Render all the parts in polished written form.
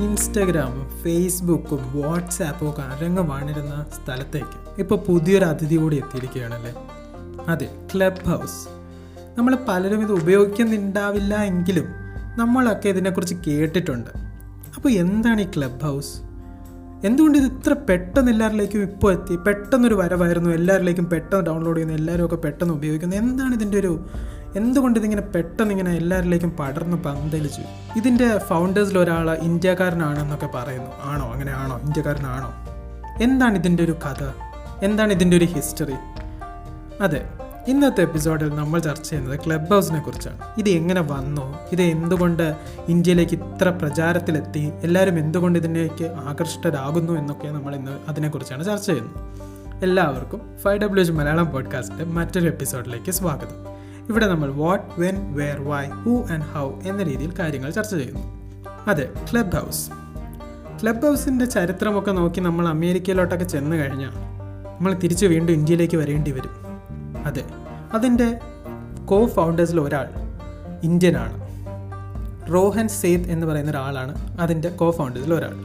ഇൻസ്റ്റഗ്രാമും ഫേസ്ബുക്കും വാട്സാപ്പും ഒക്കെ അരങ്ങുവാണിരുന്ന സ്ഥലത്തേക്ക് ഇപ്പോൾ പുതിയൊരു അതിഥി കൂടി എത്തിയിരിക്കുകയാണല്ലേ. അതെ, ക്ലബ് ഹൗസ്. നമ്മൾ പലരും ഇത് ഉപയോഗിക്കുന്നുണ്ടാവില്ല എങ്കിലും നമ്മളൊക്കെ ഇതിനെക്കുറിച്ച് കേട്ടിട്ടുണ്ട്. അപ്പോൾ എന്താണ് ഈ ക്ലബ് ഹൗസ്? എന്തുകൊണ്ട് ഇത് ഇത്ര പെട്ടെന്ന് എല്ലാവരിലേക്കും ഇപ്പോൾ എത്തി? പെട്ടെന്നൊരു വരവായിരുന്നു, എല്ലാവരിലേക്കും പെട്ടെന്ന് ഡൗൺലോഡ് ചെയ്യുന്നു, എല്ലാവരും ഒക്കെ പെട്ടെന്ന് ഉപയോഗിക്കുന്നു. എന്താണ് ഇതിൻ്റെ എന്തുകൊണ്ട് ഇതിങ്ങനെ പെട്ടെന്ന് ഇങ്ങനെ എല്ലാവരിലേക്കും പടർന്ന് പന്തലിച്ചു? ഇതിൻ്റെ ഫൗണ്ടേഴ്സിൽ ഒരാൾ ഇന്ത്യക്കാരനാണെന്നൊക്കെ പറയുന്നു. ആണോ? അങ്ങനെ ആണോ? ഇന്ത്യക്കാരനാണോ? എന്താണ് ഇതിൻ്റെ ഒരു കഥ? എന്താണ് ഇതിൻ്റെ ഒരു ഹിസ്റ്ററി? അതെ, ഇന്നത്തെ എപ്പിസോഡിൽ നമ്മൾ ചർച്ച ചെയ്യുന്നത് ക്ലബ് ഹൗസിനെ കുറിച്ചാണ്. ഇത് എങ്ങനെ വന്നു, ഇത് എന്തുകൊണ്ട് ഇന്ത്യയിലേക്ക് ഇത്ര പ്രചാരത്തിലെത്തി, എല്ലാവരും എന്തുകൊണ്ട് ഇതിലേക്ക് ആകർഷ്ടരാകുന്നു എന്നൊക്കെ നമ്മൾ ഇന്ന് അതിനെക്കുറിച്ചാണ് ചർച്ച ചെയ്യുന്നത്. എല്ലാവർക്കും 5WH മലയാളം പോഡ്കാസ്റ്റിൻ്റെ മറ്റൊരു എപ്പിസോഡിലേക്ക് സ്വാഗതം. ഇവിടെ നമ്മൾ what, when, where, why, who and how എന്ന രീതിയിൽ കാര്യങ്ങൾ ചർച്ച ചെയ്യുന്നു. അതെ, ക്ലബ് ഹൗസ്. ക്ലബ് ഹൗസിൻ്റെ ചരിത്രമൊക്കെ നോക്കി നമ്മൾ അമേരിക്കയിലോട്ടൊക്കെ ചെന്ന് കഴിഞ്ഞാൽ നമ്മൾ തിരിച്ച് വീണ്ടും ഇന്ത്യയിലേക്ക് വരേണ്ടി വരും. അതെ, അതിൻ്റെ കോ ഫൗണ്ടേഴ്സിൽ ഒരാൾ ഇന്ത്യനാണ്. റോഹൻ സേത്ത് എന്ന് പറയുന്ന ഒരാളാണ് അതിൻ്റെ കോ ഫൗണ്ടേഴ്സിൽ ഒരാൾ.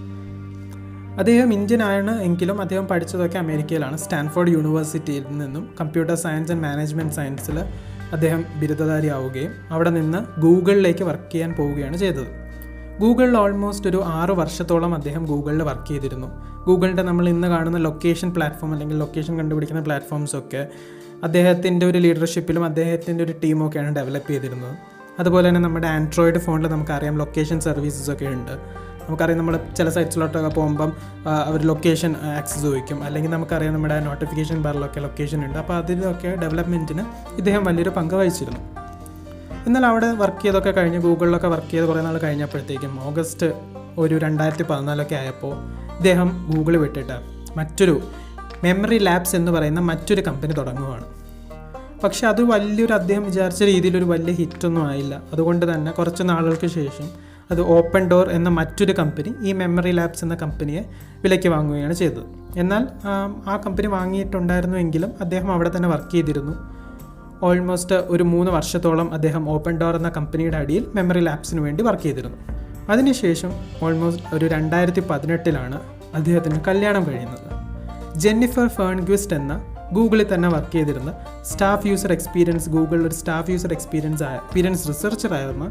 അദ്ദേഹം ഇന്ത്യനാണ് എങ്കിലും അദ്ദേഹം പഠിച്ചതൊക്കെ അമേരിക്കയിലാണ്. സ്റ്റാൻഫോർഡ് യൂണിവേഴ്സിറ്റിയിൽ നിന്നും കമ്പ്യൂട്ടർ സയൻസ് ആൻഡ് മാനേജ്മെൻറ്റ് സയൻസിൽ അദ്ദേഹം ബിരുദധാരിയാവുകയും അവിടെ നിന്ന് ഗൂഗിളിലേക്ക് വർക്ക് ചെയ്യാൻ പോവുകയാണ് ചെയ്തത്. ഗൂഗിളിൽ ഓൾമോസ്റ്റ് ഒരു 6 വർഷത്തോളം അദ്ദേഹം ഗൂഗിളിൽ വർക്ക് ചെയ്തിരുന്നു. ഗൂഗിളിൻ്റെ നമ്മൾ ഇന്ന് കാണുന്ന ലൊക്കേഷൻ പ്ലാറ്റ്ഫോം അല്ലെങ്കിൽ ലൊക്കേഷൻ കണ്ടുപിടിക്കുന്ന പ്ലാറ്റ്ഫോംസൊക്കെ അദ്ദേഹത്തിൻ്റെ ഒരു ലീഡർഷിപ്പിലും അദ്ദേഹത്തിൻ്റെ ഒരു ടീമൊക്കെയാണ് ഡെവലപ്പ് ചെയ്തിരുന്നത്. അതുപോലെ തന്നെ നമ്മുടെ ആൻഡ്രോയിഡ് ഫോണിൽ നമുക്കറിയാം ലൊക്കേഷൻ സർവീസസ് ഒക്കെ ഉണ്ട്. നമുക്കറിയാം നമ്മൾ ചില സൈറ്റ്സിലോട്ടൊക്കെ പോകുമ്പം അവർ ലൊക്കേഷൻ ആക്സസ് ചോദിക്കും, അല്ലെങ്കിൽ നമുക്കറിയാം നമ്മുടെ നോട്ടിഫിക്കേഷൻ ബാറിലൊക്കെ ലൊക്കേഷൻ ഉണ്ട്. അപ്പോൾ അതിലൊക്കെ ഡെവലപ്മെൻറ്റിന് ഇദ്ദേഹം വലിയൊരു പങ്ക് വഹിച്ചിരുന്നു. എന്നാൽ അവിടെ വർക്ക് ചെയ്തൊക്കെ കഴിഞ്ഞ് ഗൂഗിളിലൊക്കെ വർക്ക് ചെയ്ത് കുറേ നാൾ കഴിഞ്ഞപ്പോഴത്തേക്കും ഓഗസ്റ്റ് 2014 ആയപ്പോൾ ഇദ്ദേഹം ഗൂഗിൾ വിട്ടിട്ട് മറ്റൊരു മെമ്മറി ലാബ്സ് എന്ന് പറയുന്ന മറ്റൊരു കമ്പനി തുടങ്ങുകയാണ്. പക്ഷെ അത് അദ്ദേഹം വിചാരിച്ച രീതിയിലൊരു വലിയ ഹിറ്റൊന്നും ആയില്ല. അതുകൊണ്ട് തന്നെ കുറച്ച് നാളുകൾക്ക് ശേഷം അത് ഓപ്പൺ ഡോർ എന്ന മറ്റൊരു കമ്പനി ഈ മെമ്മറി ലാബ്സ് എന്ന കമ്പനിയെ വിലയ്ക്ക് വാങ്ങുകയാണ് ചെയ്തത്. എന്നാൽ ആ കമ്പനി വാങ്ങിയിട്ടുണ്ടായിരുന്നുവെങ്കിലും അദ്ദേഹം അവിടെ തന്നെ വർക്ക് ചെയ്തിരുന്നു. ഓൾമോസ്റ്റ് ഒരു 3 വർഷത്തോളം അദ്ദേഹം ഓപ്പൺ ഡോർ എന്ന കമ്പനിയുടെ അടിയിൽ മെമ്മറി ലാബ്സിന് വേണ്ടി വർക്ക് ചെയ്തിരുന്നു. അതിനുശേഷം ഓൾമോസ്റ്റ് ഒരു 2018 അദ്ദേഹത്തിന് കല്യാണം കഴിയുന്നത്. ജെന്നിഫർ ഫേൺഗ്വിസ്റ്റ് എന്ന ഗൂഗിളിൽ തന്നെ വർക്ക് ചെയ്തിരുന്ന സ്റ്റാഫ് യൂസർ എക്സ്പീരിയൻസ് ഗൂഗിളിൽ ഒരു സ്റ്റാഫ് യൂസർ എക്സ്പീരിയൻസ് റിസർച്ചറായിരുന്ന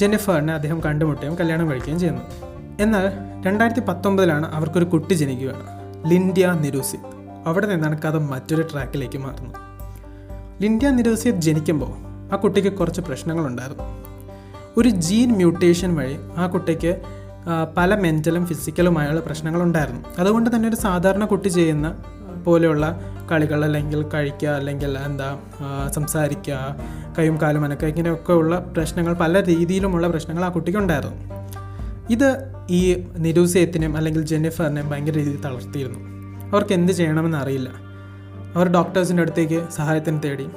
ജെന്നിഫറിനെ അദ്ദേഹം കണ്ടുമുട്ടുകയും കല്യാണം കഴിക്കുകയും ചെയ്യുന്നത്. എന്നാൽ 2019 അവർക്കൊരു കുട്ടി ജനിക്കുകയാണ്, ലിൻഡ്യ നിരൂസിത്. അവിടെ നിന്നാണ് കഥ മറ്റൊരു ട്രാക്കിലേക്ക് മാറുന്നത്. ലിൻഡ്യ നിരൂസിത് ജനിക്കുമ്പോൾ ആ കുട്ടിക്ക് കുറച്ച് പ്രശ്നങ്ങളുണ്ടായിരുന്നു. ഒരു ജീൻ മ്യൂട്ടേഷൻ വഴി ആ കുട്ടിക്ക് പല മെൻ്റലും ഫിസിക്കലുമായുള്ള പ്രശ്നങ്ങളുണ്ടായിരുന്നു. അതുകൊണ്ട് തന്നെ ഒരു സാധാരണ കുട്ടി ചെയ്യുന്ന പോലെയുള്ള കളികൾ, അല്ലെങ്കിൽ കഴിക്കുക, അല്ലെങ്കിൽ സംസാരിക്കുക, കൈയും കാലും അനക്കുക, ഇങ്ങനെയൊക്കെ ഉള്ള പ്രശ്നങ്ങൾ, പല രീതിയിലുമുള്ള പ്രശ്നങ്ങൾ ആ കുട്ടിക്ക് ഉണ്ടായിരുന്നു. ഇത് ഈ നിരൂസിയത്തിനെയും അല്ലെങ്കിൽ ജെന്നിഫറിനെയും ഭയങ്കര രീതിയിൽ തളർത്തിയിരുന്നു. അവർക്ക് എന്ത് ചെയ്യണമെന്ന് അറിയില്ല. അവർ ഡോക്ടേഴ്സിൻ്റെ അടുത്തേക്ക് സഹായത്തിന് തേടി.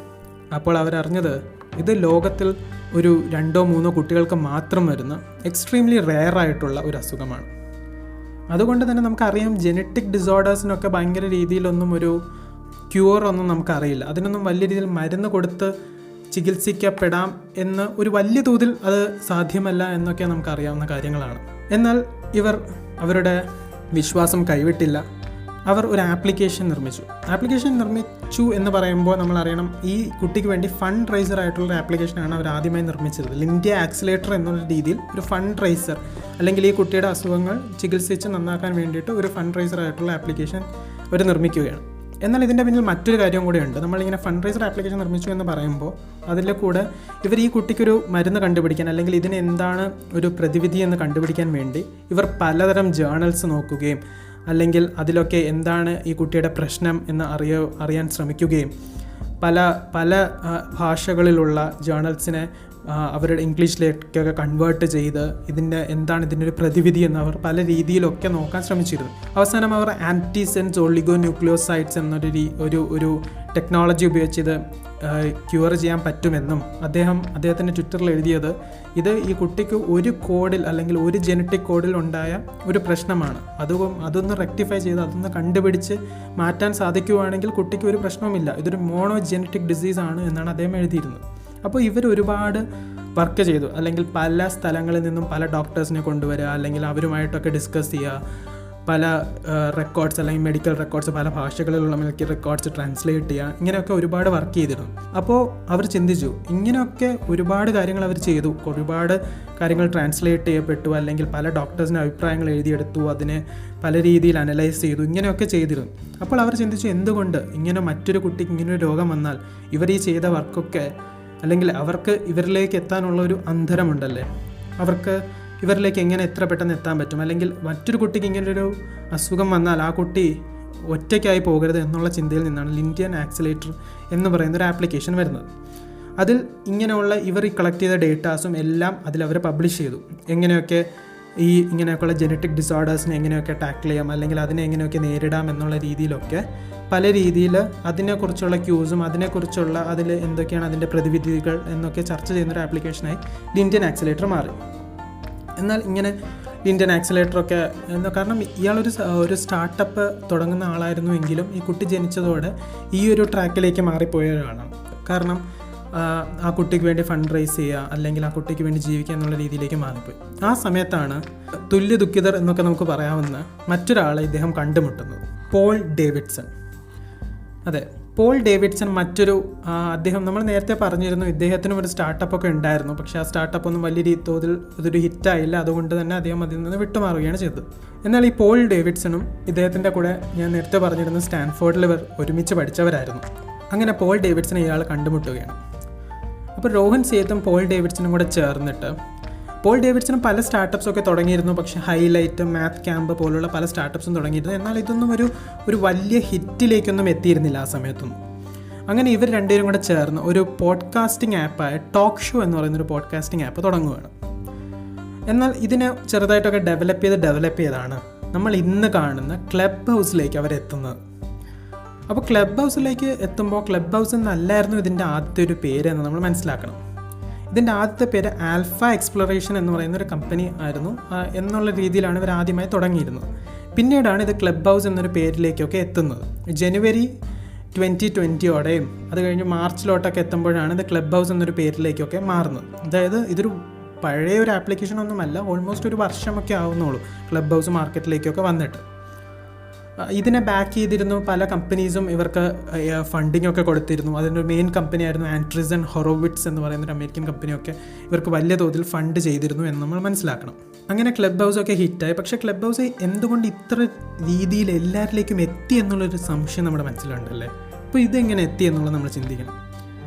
അപ്പോൾ അവരറിഞ്ഞത് ഇത് ലോകത്തിൽ ഒരു 2-3 കുട്ടികൾക്ക് മാത്രം വരുന്ന എക്സ്ട്രീംലി റെയർ ആയിട്ടുള്ള ഒരു അസുഖമാണ്. അതുകൊണ്ട് തന്നെ നമുക്കറിയാം ജെനറ്റിക് ഡിസോർഡേഴ്സിനൊക്കെ ഭയങ്കര രീതിയിലൊന്നും ഒരു ക്യൂർ ഒന്നും നമുക്കറിയില്ല. അതിനൊന്നും വലിയ രീതിയിൽ മരുന്ന് കൊടുത്ത് ചികിത്സിക്കപ്പെടാം എന്ന് ഒരു വലിയ തോതിൽ അത് സാധ്യമല്ല എന്നൊക്കെ നമുക്കറിയാവുന്ന കാര്യങ്ങളാണ്. എന്നാൽ ഇവർ അവരുടെ വിശ്വാസം കൈവിട്ടില്ല. അവർ ഒരു ആപ്ലിക്കേഷൻ നിർമ്മിച്ചു എന്ന് പറയുമ്പോൾ നമ്മളറിയണം ഈ കുട്ടിക്ക് വേണ്ടി ഫണ്ട് റൈസർ ആയിട്ടുള്ള ആപ്ലിക്കേഷനാണ് അവർ ആദ്യമായി നിർമ്മിച്ചത്. ലിൻഡ്യ ആക്സിലേറ്റർ എന്നുള്ള രീതിയിൽ ഒരു ഫണ്ട് റൈസർ, അല്ലെങ്കിൽ ഈ കുട്ടിയുടെ അസുഖങ്ങൾ ചികിത്സിച്ച് നന്നാക്കാൻ വേണ്ടിയിട്ട് ഒരു ഫണ്ട് റൈസർ ആയിട്ടുള്ള ആപ്ലിക്കേഷൻ അവർ നിർമ്മിക്കുകയാണ്. എന്നാൽ ഇതിൻ്റെ പിന്നിൽ മറ്റൊരു കാര്യം കൂടെയുണ്ട്. നമ്മളിങ്ങനെ ഫണ്ട് റൈസർ ആപ്ലിക്കേഷൻ നിർമ്മിച്ചു എന്ന് പറയുമ്പോൾ അതിൻ്റെ കൂടെ ഇവർ ഈ കുട്ടിക്കൊരു മരുന്ന് കണ്ടുപിടിക്കാൻ, അല്ലെങ്കിൽ ഇതിന് എന്താണ് ഒരു പ്രതിവിധി എന്ന് കണ്ടുപിടിക്കാൻ വേണ്ടി ഇവർ പലതരം ജേർണൽസ് നോക്കുകയും, അല്ലെങ്കിൽ അതിലൊക്കെ എന്താണ് ഈ കുട്ടിയുടെ പ്രശ്നം എന്ന് അറിയാൻ ശ്രമിക്കുകയും, പല ഭാഷകളിലുള്ള ജേർണൽസിനെ അവരുടെ ഇംഗ്ലീഷിലേക്കൊക്കെ കൺവേർട്ട് ചെയ്ത് എന്താണ് ഇതിൻ്റെ ഒരു പ്രതിവിധി എന്ന് അവർ പല രീതിയിലൊക്കെ നോക്കാൻ ശ്രമിച്ചിരുന്നു. അവസാനം അവർ ആൻറ്റിസെൻസ് ഒളിഗോന്യൂക്ലിയോസൈഡ്സ് എന്നൊരു ടെക്നോളജി ഉപയോഗിച്ച് ഇത് ക്യൂർ ചെയ്യാൻ പറ്റുമെന്നും അദ്ദേഹത്തിൻ്റെ ട്വിറ്ററിൽ എഴുതിയത് ഇത് ഈ കുട്ടിക്ക് ഒരു കോഡിൽ, അല്ലെങ്കിൽ ഒരു ജെനറ്റിക് കോഡിൽ ഉണ്ടായ ഒരു പ്രശ്നമാണ്. അതൊന്ന് റെക്ടിഫൈ ചെയ്ത് അതൊന്ന് കണ്ടുപിടിച്ച് മാറ്റാൻ സാധിക്കുകയാണെങ്കിൽ കുട്ടിക്ക് ഒരു പ്രശ്നവുമില്ല, ഇതൊരു മോണോ ജെനറ്റിക് ഡിസീസാണ് എന്നാണ് അദ്ദേഹം എഴുതിയിരുന്നത്. അപ്പോൾ ഇവർ ഒരുപാട് വർക്ക് ചെയ്തു. അല്ലെങ്കിൽ പല സ്ഥലങ്ങളിൽ നിന്നും പല ഡോക്ടേഴ്സിനെ കൊണ്ടുവരിക, അല്ലെങ്കിൽ അവരുമായിട്ടൊക്കെ ഡിസ്കസ് ചെയ്യുക, പല റെക്കോർഡ്സ് അല്ലെങ്കിൽ മെഡിക്കൽ റെക്കോർഡ്സ് പല ഭാഷകളിലുള്ള മെഡിക്കൽ റെക്കോർഡ്സ് ട്രാൻസ്ലേറ്റ് ചെയ്യുക, ഇങ്ങനെയൊക്കെ ഒരുപാട് വർക്ക് ചെയ്തിരുന്നു. അപ്പോൾ അവർ ചിന്തിച്ചു, ഇങ്ങനെയൊക്കെ ഒരുപാട് കാര്യങ്ങൾ അവർ ചെയ്തു, ഒരുപാട് കാര്യങ്ങൾ ട്രാൻസ്ലേറ്റ് ചെയ്യപ്പെട്ടു, അല്ലെങ്കിൽ പല ഡോക്ടേഴ്സിൻ്റെ അഭിപ്രായങ്ങൾ എഴുതിയെടുത്തു, അതിനെ പല രീതിയിൽ അനലൈസ് ചെയ്തു, ഇങ്ങനെയൊക്കെ ചെയ്തിരുന്നു. അപ്പോൾ അവർ ചിന്തിച്ചു, എന്തുകൊണ്ട് ഇങ്ങനെ മറ്റൊരു കുട്ടിക്ക് ഇങ്ങനൊരു രോഗം വന്നാൽ ഇവർ ഈ ചെയ്ത വർക്കൊക്കെ, അല്ലെങ്കിൽ അവർക്ക് ഇവരിലേക്ക് എത്താനുള്ള ഒരു അന്തരമുണ്ടല്ലേ, അവർക്ക് ഇവരിലേക്ക് എങ്ങനെ എത്ര പെട്ടെന്ന് എത്താൻ പറ്റും, അല്ലെങ്കിൽ മറ്റൊരു കുട്ടിക്ക് ഇങ്ങനൊരു അസുഖം വന്നാൽ ആ കുട്ടി ഒറ്റയ്ക്കായി പോകരുത് എന്നുള്ള ചിന്തയിൽ നിന്നാണ് ലിൻഡിയൻ ആക്സിലേറ്റർ എന്ന് പറയുന്നൊരു ആപ്ലിക്കേഷൻ വരുന്നത്. അതിൽ ഇങ്ങനെയുള്ള ഇവർ ഈ കളക്ട് ചെയ്ത ഡേറ്റാസും എല്ലാം അതിലവർ പബ്ലിഷ് ചെയ്തു. എങ്ങനെയൊക്കെ ഇങ്ങനെയൊക്കെയുള്ള ജനറ്റിക് ഡിസോർഡേഴ്സിനെ എങ്ങനെയൊക്കെ ടാക്കിൾ ചെയ്യാം, അല്ലെങ്കിൽ അതിനെ എങ്ങനെയൊക്കെ നേരിടാം എന്നുള്ള രീതിയിലൊക്കെ പല രീതിയിൽ അതിനെക്കുറിച്ചുള്ള ക്യൂസും അതിനെക്കുറിച്ചുള്ള അതിൽ എന്തൊക്കെയാണ് അതിൻ്റെ പ്രതിവിധികൾ എന്നൊക്കെ ചർച്ച ചെയ്യുന്നൊരു ആപ്ലിക്കേഷനായി ലിൻഡിയൻ ആക്സിലേറ്റർ മാറി. എന്നാൽ ഇങ്ങനെ ലിൻഡിയൻ ആക്സിലേറ്ററൊക്കെ കാരണം ഇയാളൊരു സ്റ്റാർട്ടപ്പ് തുടങ്ങുന്ന ആളായിരുന്നു എങ്കിലും ഈ കുട്ടി ജനിച്ചതോടെ ഈ ഒരു ട്രാക്കിലേക്ക് മാറിപ്പോയതാണ്. കാരണം ആ കുട്ടിക്ക് വേണ്ടി ഫണ്ട് റൈസ് ചെയ്യുക, അല്ലെങ്കിൽ ആ കുട്ടിക്ക് വേണ്ടി ജീവിക്കുക എന്നുള്ള രീതിയിലേക്ക് മാറിപ്പോയി. ആ സമയത്താണ് തുല്യ ദുഃഖിതർ എന്നൊക്കെ നമുക്ക് പറയാവുന്ന മറ്റൊരാളെ ഇദ്ദേഹം കണ്ടുമുട്ടുന്നത്, പോൾ ഡേവിഡ്സൺ. അതെ, പോൾ ഡേവിഡ്സൺ അദ്ദേഹം നമ്മൾ നേരത്തെ പറഞ്ഞിരുന്നു ഇദ്ദേഹത്തിനും ഒരു സ്റ്റാർട്ടപ്പൊക്കെ ഉണ്ടായിരുന്നു. പക്ഷേ ആ സ്റ്റാർട്ടപ്പ് ഒന്നും വലിയ തോതിൽ അതൊരു ഹിറ്റായില്ല. അതുകൊണ്ട് തന്നെ അദ്ദേഹം അതിൽ നിന്ന് വിട്ടുമാറുകയാണ് ചെയ്തത്. എന്നാൽ ഈ പോൾ ഡേവിഡ്സണും ഇദ്ദേഹത്തിൻ്റെ കൂടെ ഞാൻ നേരത്തെ പറഞ്ഞിരുന്നു സ്റ്റാൻഫോർഡിൽ ഇവർ ഒരുമിച്ച് പഠിച്ചവരായിരുന്നു. അങ്ങനെ പോൾ ഡേവിഡ്സൺ ഇയാൾ കണ്ടുമുട്ടുകയാണ്. അപ്പോൾ രോഹൻ സേത്തും പോൾ ഡേവിഡ്സണും കൂടെ ചേർന്നിട്ട്, പോൾ ഡേവിഡ്സണും പല സ്റ്റാർട്ടപ്പ്സൊക്കെ തുടങ്ങിയിരുന്നു. പക്ഷേ ഹൈലൈറ്റ്, മാത്ത് ക്യാമ്പ് പോലുള്ള പല സ്റ്റാർട്ടപ്പ്സും തുടങ്ങിയിരുന്നു. എന്നാൽ ഇതൊന്നും ഒരു വലിയ ഹിറ്റിലേക്കൊന്നും എത്തിയിരുന്നില്ല ആ സമയത്തൊന്നും. അങ്ങനെ ഇവർ രണ്ടുപേരും കൂടെ ചേർന്ന് ഒരു പോഡ്കാസ്റ്റിംഗ് ആപ്പായ ടോക്ക് ഷോ എന്ന് പറയുന്നൊരു പോഡ്കാസ്റ്റിംഗ് ആപ്പ് തുടങ്ങുകയാണ്. എന്നാൽ ഇതിനെ ചെറുതായിട്ടൊക്കെ ഡെവലപ്പ് ചെയ്താണ് നമ്മൾ ഇന്ന് കാണുന്ന ക്ലബ് ഹൗസിലേക്ക് അവരെത്തുന്നത്. അപ്പോൾ ക്ലബ് ഹൗസിലേക്ക് എത്തുമ്പോൾ ക്ലബ് ഹൗസ് എന്നല്ലായിരുന്നു ഇതിൻ്റെ ആദ്യത്തെ ഒരു പേര് എന്ന് നമ്മൾ മനസ്സിലാക്കണം. ഇതിൻ്റെ ആദ്യത്തെ പേര് ആൽഫ എക്സ്പ്ലോറേഷൻ എന്ന് പറയുന്നൊരു കമ്പനി ആയിരുന്നു എന്നുള്ള രീതിയിലാണ് ഇവർ ആദ്യമായി തുടങ്ങിയിരുന്നത്. പിന്നീടാണ് ഇത് ക്ലബ് ഹൗസ് എന്നൊരു പേരിലേക്കൊക്കെ എത്തുന്നത്. ജനുവരി 2020 അത് കഴിഞ്ഞ് മാർച്ചിലോട്ടൊക്കെ എത്തുമ്പോഴാണ് ഇത് ക്ലബ് ഹൗസ് എന്നൊരു പേരിലേക്കൊക്കെ മാറുന്നത്. അതായത് ഇതൊരു പഴയ ഒരു ആപ്ലിക്കേഷൻ ഒന്നുമല്ല, ഓൾമോസ്റ്റ് ഒരു വർഷമൊക്കെ ആവുന്നുള്ളൂ ക്ലബ് ഹൗസ് മാർക്കറ്റിലേക്കൊക്കെ വന്നിട്ട്. ഇതിനെ ബാക്ക് ചെയ്തിരുന്നു പല കമ്പനീസും ഇവർക്ക് ഫണ്ടിങ് ഒക്കെ കൊടുത്തിരുന്നു. അതിൻ്റെ മെയിൻ കമ്പനിയായിരുന്നു ആൻഡ്രീസൺ ഹൊറോവിറ്റ്സ് എന്ന് പറയുന്നൊരു അമേരിക്കൻ കമ്പനിയൊക്കെ ഇവർക്ക് വലിയ തോതിൽ ഫണ്ട് ചെയ്തിരുന്നു എന്ന് നമ്മൾ മനസ്സിലാക്കണം. അങ്ങനെ ക്ലബ് ഹൗസൊക്കെ ഹിറ്റായി. പക്ഷേ ക്ലബ് ഹൗസ് എന്തുകൊണ്ട് ഇത്ര രീതിയിൽ എല്ലാവരിലേക്കും എത്തി എന്നുള്ളൊരു സംശയം നമ്മുടെ മനസ്സിലുണ്ടല്ലേ. അപ്പോൾ ഇതെങ്ങനെ എത്തി എന്നുള്ളത് നമ്മൾ ചിന്തിക്കണം.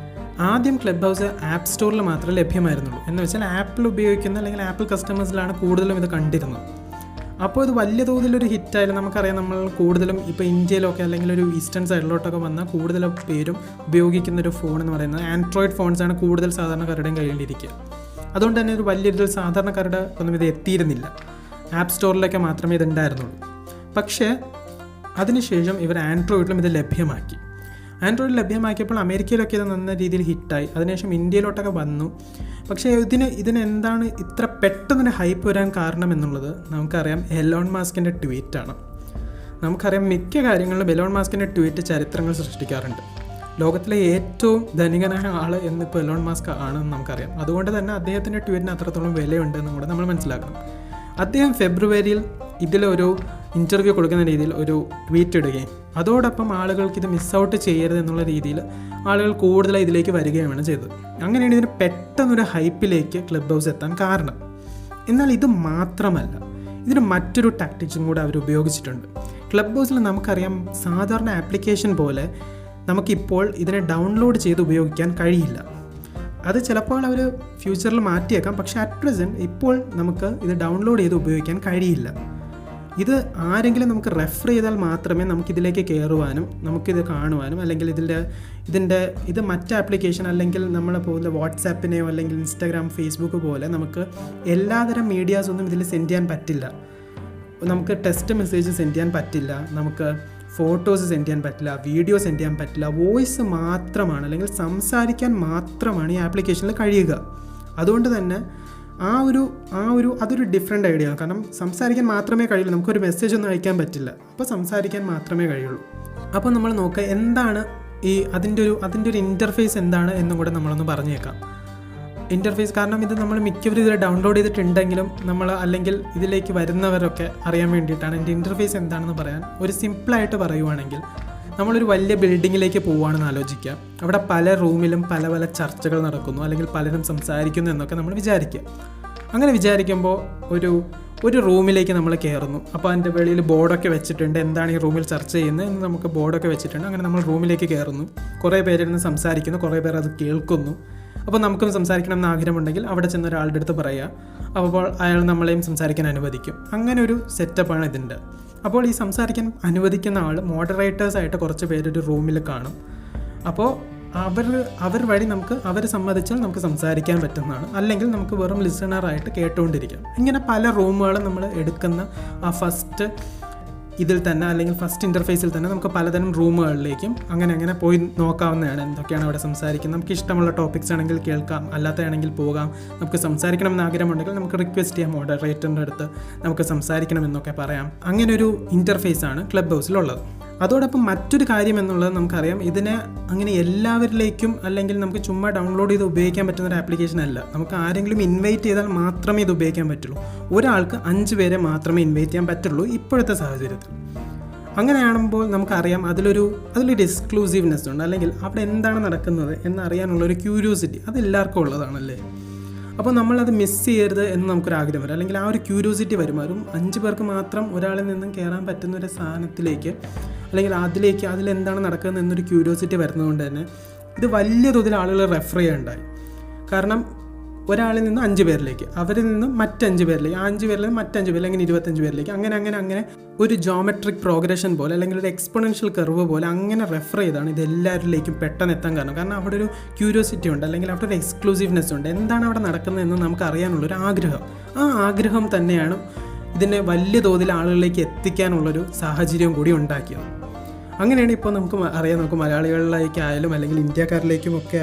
ആദ്യം ക്ലബ് ഹൗസ് ആപ്പ് സ്റ്റോറിൽ മാത്രമേ ലഭ്യമായിരുന്നുള്ളൂ. എന്ന് വെച്ചാൽ ആപ്പിൾ ഉപയോഗിക്കുന്ന അല്ലെങ്കിൽ ആപ്പിൾ കസ്റ്റമേഴ്സിലാണ് കൂടുതലും ഇത് കണ്ടിരുന്നത്. അപ്പോൾ ഇത് വലിയ തോതിലൊരു ഹിറ്റായാലും നമുക്കറിയാം, നമ്മൾ കൂടുതലും ഇപ്പോൾ ഇന്ത്യയിലൊക്കെ അല്ലെങ്കിൽ ഒരു ഈസ്റ്റേൺ സൈഡിലോട്ടൊക്കെ വന്നാൽ കൂടുതൽ പേരും ഉപയോഗിക്കുന്നൊരു ഫോൺ എന്ന് പറയുന്നത് ആൻഡ്രോയിഡ് ഫോൺസാണ് കൂടുതൽ സാധാരണക്കാരുടെയും കയ്യിലിരിക്കുക. അതുകൊണ്ട് തന്നെ ഒരു വലിയ രീതിയിൽ സാധാരണക്കാരുടെ ഒന്നും ഇത് എത്തിയിരുന്നില്ല. ആപ്പ് സ്റ്റോറിലൊക്കെ മാത്രമേ ഇത് ഉണ്ടായിരുന്നുള്ളൂ. പക്ഷേ അതിനുശേഷം ഇവർ ആൻഡ്രോയിഡിലും ഇത് ലഭ്യമാക്കി. ആൻഡ്രോയിഡ് ലഭ്യമാക്കിയപ്പോൾ അമേരിക്കയിലൊക്കെ ഇത് നല്ല രീതിയിൽ ഹിറ്റായി. അതിനുശേഷം ഇന്ത്യയിലോട്ടൊക്കെ വന്നു. പക്ഷേ ഇതിനെന്താണ് ഇത്ര പെട്ടെന്ന് ഹൈപ്പ് വരാൻ കാരണം എന്നുള്ളത് നമുക്കറിയാം, എലോൺ മസ്കിൻ്റെ ട്വീറ്റാണ്. നമുക്കറിയാം മിക്ക കാര്യങ്ങളിലും എലോൺ മസ്കിൻ്റെ ട്വീറ്റ് ചരിത്രങ്ങൾ സൃഷ്ടിക്കാറുണ്ട്. ലോകത്തിലെ ഏറ്റവും ധനികനായ ആൾ എന്നിപ്പോൾ എലോൺ മസ്ക് ആണെന്ന് നമുക്കറിയാം. അതുകൊണ്ട് തന്നെ അദ്ദേഹത്തിൻ്റെ ട്വീറ്റിന് അത്രത്തോളം വിലയുണ്ടെന്നും കൂടെ നമ്മൾ മനസ്സിലാക്കണം. അദ്ദേഹം ഫെബ്രുവരിയിൽ ഇതിലൊരു ഇൻ്റർവ്യൂ കൊടുക്കുന്ന രീതിയിൽ ഒരു ട്വീറ്റ് ഇടുകയും അതോടൊപ്പം ആളുകൾക്ക് ഇത് മിസ് ഔട്ട് ചെയ്യരുത് എന്നുള്ള രീതിയിൽ ആളുകൾ കൂടുതലായി ഇതിലേക്ക് വരികയുമാണ് ചെയ്തത്. അങ്ങനെയാണ് ഇതിന് പെട്ടെന്നൊരു ഹൈപ്പിലേക്ക് ക്ലബ് ഹൗസ് എത്താൻ കാരണം. എന്നാൽ ഇത് മാത്രമല്ല, ഇതിന് മറ്റൊരു ടാക്ടിക്സും കൂടെ അവർ ഉപയോഗിച്ചിട്ടുണ്ട്. ക്ലബ് ഹൗസിൽ നമുക്കറിയാം സാധാരണ ആപ്ലിക്കേഷൻ പോലെ നമുക്കിപ്പോൾ ഇതിനെ ഡൗൺലോഡ് ചെയ്ത് ഉപയോഗിക്കാൻ കഴിയില്ല. അത് ചിലപ്പോൾ അവർ ഫ്യൂച്ചറിൽ മാറ്റിയേക്കാം. പക്ഷേ അറ്റ് പ്രസൻറ്റ് ഇപ്പോൾ നമുക്ക് ഇത് ഡൗൺലോഡ് ചെയ്ത് ഉപയോഗിക്കാൻ കഴിയില്ല. ഇത് ആരെങ്കിലും നമുക്ക് റെഫർ ചെയ്താൽ മാത്രമേ നമുക്കിതിലേക്ക് കയറുവാനും നമുക്കിത് കാണുവാനും, അല്ലെങ്കിൽ ഇത് മറ്റ് ആപ്ലിക്കേഷൻ അല്ലെങ്കിൽ നമ്മളെ പോലെ വാട്സാപ്പിനെയോ അല്ലെങ്കിൽ ഇൻസ്റ്റാഗ്രാം, ഫേസ്ബുക്ക് പോലെ നമുക്ക് എല്ലാതരം മീഡിയാസൊന്നും ഇതിൽ സെൻഡ് ചെയ്യാൻ പറ്റില്ല. നമുക്ക് ടെക്സ്റ്റ് മെസ്സേജ് സെൻഡ് ചെയ്യാൻ പറ്റില്ല, നമുക്ക് ഫോട്ടോസ് സെൻഡ് ചെയ്യാൻ പറ്റില്ല, വീഡിയോ സെൻഡ് ചെയ്യാൻ പറ്റില്ല. വോയിസ് മാത്രമാണ് അല്ലെങ്കിൽ സംസാരിക്കാൻ മാത്രമാണ് ഈ ആപ്ലിക്കേഷനിൽ കഴിയുക. അതുകൊണ്ട് തന്നെ അതൊരു ഡിഫറെൻ്റ് ഐഡിയ ആണ്. കാരണം സംസാരിക്കാൻ മാത്രമേ കഴിയുള്ളൂ, നമുക്കൊരു മെസ്സേജ് ഒന്നും അയക്കാൻ പറ്റില്ല. അപ്പോൾ സംസാരിക്കാൻ മാത്രമേ കഴിയുള്ളൂ. അപ്പോൾ നമ്മൾ നോക്കുക എന്താണ് അതിൻ്റെ ഒരു ഇൻ്റർഫേസ് എന്താണ് എന്നും കൂടെ നമ്മളൊന്ന് പറഞ്ഞേക്കാം. ഇൻ്റർഫേസ്, കാരണം ഇത് നമ്മൾ മിക്കവരും ഇതിൽ ഡൗൺലോഡ് ചെയ്തിട്ടുണ്ടെങ്കിലും നമ്മൾ അല്ലെങ്കിൽ ഇതിലേക്ക് വരുന്നവരൊക്കെ അറിയാൻ വേണ്ടിയിട്ടാണ് എൻ്റെ ഇൻ്റർഫേസ് എന്താണെന്ന് പറയാൻ. ഒരു സിമ്പിളായിട്ട് പറയുവാണെങ്കിൽ, നമ്മളൊരു വലിയ ബിൽഡിങ്ങിലേക്ക് പോവുകയാണെന്ന് ആലോചിക്കുക. അവിടെ പല റൂമിലും പല പല ചർച്ചകൾ നടക്കുന്നു, അല്ലെങ്കിൽ പലരും സംസാരിക്കുന്നു എന്നൊക്കെ നമ്മൾ വിചാരിക്കുക. അങ്ങനെ വിചാരിക്കുമ്പോൾ ഒരു റൂമിലേക്ക് നമ്മൾ കയറുന്നു. അപ്പോൾ അതിൻ്റെ വെളിയിൽ ബോർഡൊക്കെ വെച്ചിട്ടുണ്ട്, എന്താണ് ഈ റൂമിൽ ചർച്ച ചെയ്യുന്നത് എന്ന് നമുക്ക് ബോർഡൊക്കെ വെച്ചിട്ടുണ്ട്. അങ്ങനെ നമ്മൾ റൂമിലേക്ക് കയറുന്നു, കുറേ പേരിരുന്ന് സംസാരിക്കുന്നു, കുറേ പേർ അത് കേൾക്കുന്നു. അപ്പോൾ നമുക്കും സംസാരിക്കണം എന്ന് ആഗ്രഹമുണ്ടെങ്കിൽ അവിടെ ചെന്ന് ഒരാളുടെ അടുത്ത് പറയുക, അപ്പോൾ അയാൾ നമ്മളെയും സംസാരിക്കാൻ അനുവദിക്കും. അങ്ങനെ ഒരു സെറ്റപ്പാണ് ഇതിൻ്റെ. അപ്പോൾ ഈ സംസാരിക്കാൻ അനുവദിക്കുന്ന ആൾ മോഡറേറ്റേഴ്സായിട്ട് കുറച്ച് പേരൊരു റൂമിൽ കാണും. അപ്പോൾ അവർ വഴി അവർ സമ്മതിച്ചാൽ നമുക്ക് സംസാരിക്കാൻ പറ്റുന്നതാണ്, അല്ലെങ്കിൽ നമുക്ക് വെറും ലിസണറായിട്ട് കേട്ടുകൊണ്ടിരിക്കാം. ഇങ്ങനെ പല റൂമുകളും നമ്മൾ എടുക്കുന്ന ആ ഫസ്റ്റ് ഇതിൽ തന്നെ, അല്ലെങ്കിൽ ഫസ്റ്റ് ഇൻ്റർഫേസിൽ തന്നെ നമുക്ക് പലതരം റൂമുകളിലേക്കും അങ്ങനെ പോയി നോക്കാവുന്നതാണ് എന്തൊക്കെയാണ് അവിടെ സംസാരിക്കുന്നത്. നമുക്ക് ഇഷ്ടമുള്ള ടോപ്പിക്സ് ആണെങ്കിൽ കേൾക്കാം, അല്ലാത്തതാണെങ്കിൽ പോകാം. നമുക്ക് സംസാരിക്കണമെന്ന് ആഗ്രഹമുണ്ടെങ്കിൽ നമുക്ക് റിക്വസ്റ്റ് ചെയ്യാം മോഡറേറ്ററിൻ്റെ അടുത്ത്, നമുക്ക് സംസാരിക്കണമെന്നൊക്കെ പറയാം. അങ്ങനൊരു ഇൻ്റർഫേസാണ് ക്ലബ് ഹൗസിലുള്ളത്. അതോടൊപ്പം മറ്റൊരു കാര്യം എന്നുള്ളത് നമുക്കറിയാം, ഇതിനെ അങ്ങനെ എല്ലാവരിലേക്കും അല്ലെങ്കിൽ നമുക്ക് ചുമ്മാ ഡൗൺലോഡ് ചെയ്ത് ഉപയോഗിക്കാൻ പറ്റുന്ന ഒരു ആപ്ലിക്കേഷൻ അല്ല. നമുക്ക് ആരെങ്കിലും ഇൻവൈറ്റ് ചെയ്താൽ മാത്രമേ ഇത് ഉപയോഗിക്കാൻ പറ്റുള്ളൂ. ഒരാൾക്ക് 5 പേരെ മാത്രമേ ഇൻവൈറ്റ് ചെയ്യാൻ പറ്റുള്ളൂ ഇപ്പോഴത്തെ സാഹചര്യത്തിൽ. അങ്ങനെയാകുമ്പോൾ നമുക്കറിയാം അതിലൊരു എക്സ്ക്ലൂസീവ്നെസ് ഉണ്ട്, അല്ലെങ്കിൽ അവിടെ എന്താണ് നടക്കുന്നത് എന്നറിയാനുള്ളൊരു ക്യൂരിയോസിറ്റി അത് എല്ലാവർക്കും ഉള്ളതാണല്ലേ. അപ്പോൾ നമ്മളത് മിസ് ചെയ്യരുത് എന്ന് നമുക്കൊരാഗ്രഹം വരും, അല്ലെങ്കിൽ ആ ഒരു ക്യൂരിയോസിറ്റി വരുമാറും. 5 പേർക്ക് മാത്രം ഒരാളിൽ നിന്നും കയറാൻ പറ്റുന്ന ഒരു സാധനത്തിലേക്ക്, അല്ലെങ്കിൽ അതിലെന്താണ് നടക്കുന്നത് എന്നൊരു ക്യൂരിയോസിറ്റി വരുന്നതുകൊണ്ട് തന്നെ ഇത് വലിയ തോതിൽ ആളുകൾ റെഫർ ചെയ്യുകയുണ്ടായി. കാരണം ഒരാളിൽ നിന്ന് 5 പേരിലേക്ക്, അവരിൽ നിന്നും മറ്റ് 5 പേരിലേക്ക്, ആ 5 പേരിൽ നിന്ന് മറ്റ് 5 പേരിൽ, അങ്ങനെ 25 പേരിലേക്ക്, അങ്ങനെ ഒരു ജോമെട്രിക് പ്രോഗ്രഷൻ പോലെ, അല്ലെങ്കിൽ ഒരു എക്സ്പോണൻഷ്യൽ കർവ് പോലെ അങ്ങനെ റെഫർ ചെയ്താണ് ഇത് എല്ലാവരിലേക്കും പെട്ടെന്ന് എത്താൻ കാരണം അവിടെ ഒരു ക്യൂരിയോസിറ്റി ഉണ്ട്, അല്ലെങ്കിൽ അവിടെ ഒരു എക്സ്ക്ലൂസീവ്നെസ് ഉണ്ട്. എന്താണ് അവിടെ നടക്കുന്നതെന്ന് നമുക്ക് അറിയാനുള്ളൊരു ആഗ്രഹം. ആ ആഗ്രഹം തന്നെയാണ് ഇതിനെ വലിയ തോതിൽ ആളുകളിലേക്ക് എത്തിക്കാനുള്ളൊരു സാഹചര്യം കൂടി ഉണ്ടാക്കിയത്. അങ്ങനെയാണ് ഇപ്പോൾ നമുക്ക് മലയാളികളിലേക്കായാലും അല്ലെങ്കിൽ ഇന്ത്യക്കാരിലേക്കും ഒക്കെ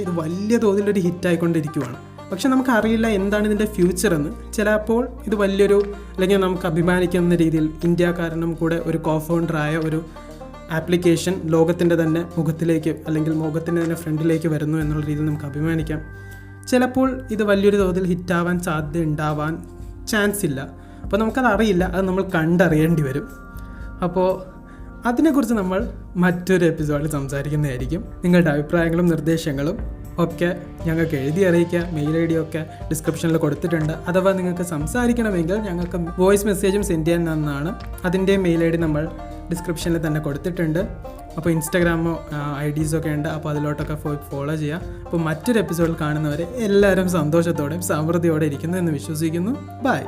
ഇത് വലിയ തോതിലൊരു ഹിറ്റായിക്കൊണ്ടിരിക്കുകയാണ്. പക്ഷെ നമുക്കറിയില്ല എന്താണ് ഇതിൻ്റെ ഫ്യൂച്ചർ എന്ന്. ചിലപ്പോൾ ഇത് വലിയൊരു, അല്ലെങ്കിൽ നമുക്ക് അഭിമാനിക്കുന്ന രീതിയിൽ ഇന്ത്യക്കാരനും കൂടെ ഒരു കോഫൗണ്ടറായ ഒരു ആപ്ലിക്കേഷൻ ലോകത്തിൻ്റെ തന്നെ മുഖത്തിലേക്ക്, അല്ലെങ്കിൽ ലോകത്തിൻ്റെ തന്നെ ഫ്രണ്ടിലേക്ക് വരുന്നു എന്നുള്ള രീതിയിൽ നമുക്ക് അഭിമാനിക്കാം. ചിലപ്പോൾ ഇത് വലിയൊരു തോതിൽ ഹിറ്റാവാൻ സാധ്യത ചാൻസ് ഇല്ല. അപ്പോൾ നമുക്കത് അറിയില്ല, അത് നമ്മൾ കണ്ടറിയേണ്ടി വരും. അപ്പോൾ അതിനെക്കുറിച്ച് നമ്മൾ മറ്റൊരു എപ്പിസോഡിൽ സംസാരിക്കുന്നതായിരിക്കും. നിങ്ങളുടെ അഭിപ്രായങ്ങളും നിർദ്ദേശങ്ങളും ഒക്കെ ഞങ്ങൾക്ക് എഴുതി അറിയിക്കുക. മെയിൽ ID ഒക്കെ ഡിസ്ക്രിപ്ഷനിൽ കൊടുത്തിട്ടുണ്ട്. അഥവാ നിങ്ങൾക്ക് സംസാരിക്കണമെങ്കിൽ ഞങ്ങൾക്ക് വോയിസ് മെസ്സേജും സെൻഡ് ചെയ്യാൻ തന്നതാണ്. അതിൻ്റെ മെയിൽ ID നമ്മൾ ഡിസ്ക്രിപ്ഷനിൽ തന്നെ കൊടുത്തിട്ടുണ്ട്. അപ്പോൾ ഇൻസ്റ്റാഗ്രാമോ IDs ഒക്കെ ഉണ്ട്, അപ്പോൾ അതിലോട്ടൊക്കെ പോയി ഫോളോ ചെയ്യുക. അപ്പോൾ മറ്റൊരു എപ്പിസോഡിൽ കാണുന്നവരെ എല്ലാവരും സന്തോഷത്തോടെയും സമൃദ്ധിയോടെ ഇരിക്കുന്നു എന്ന് വിശ്വസിക്കുന്നു. ബൈ.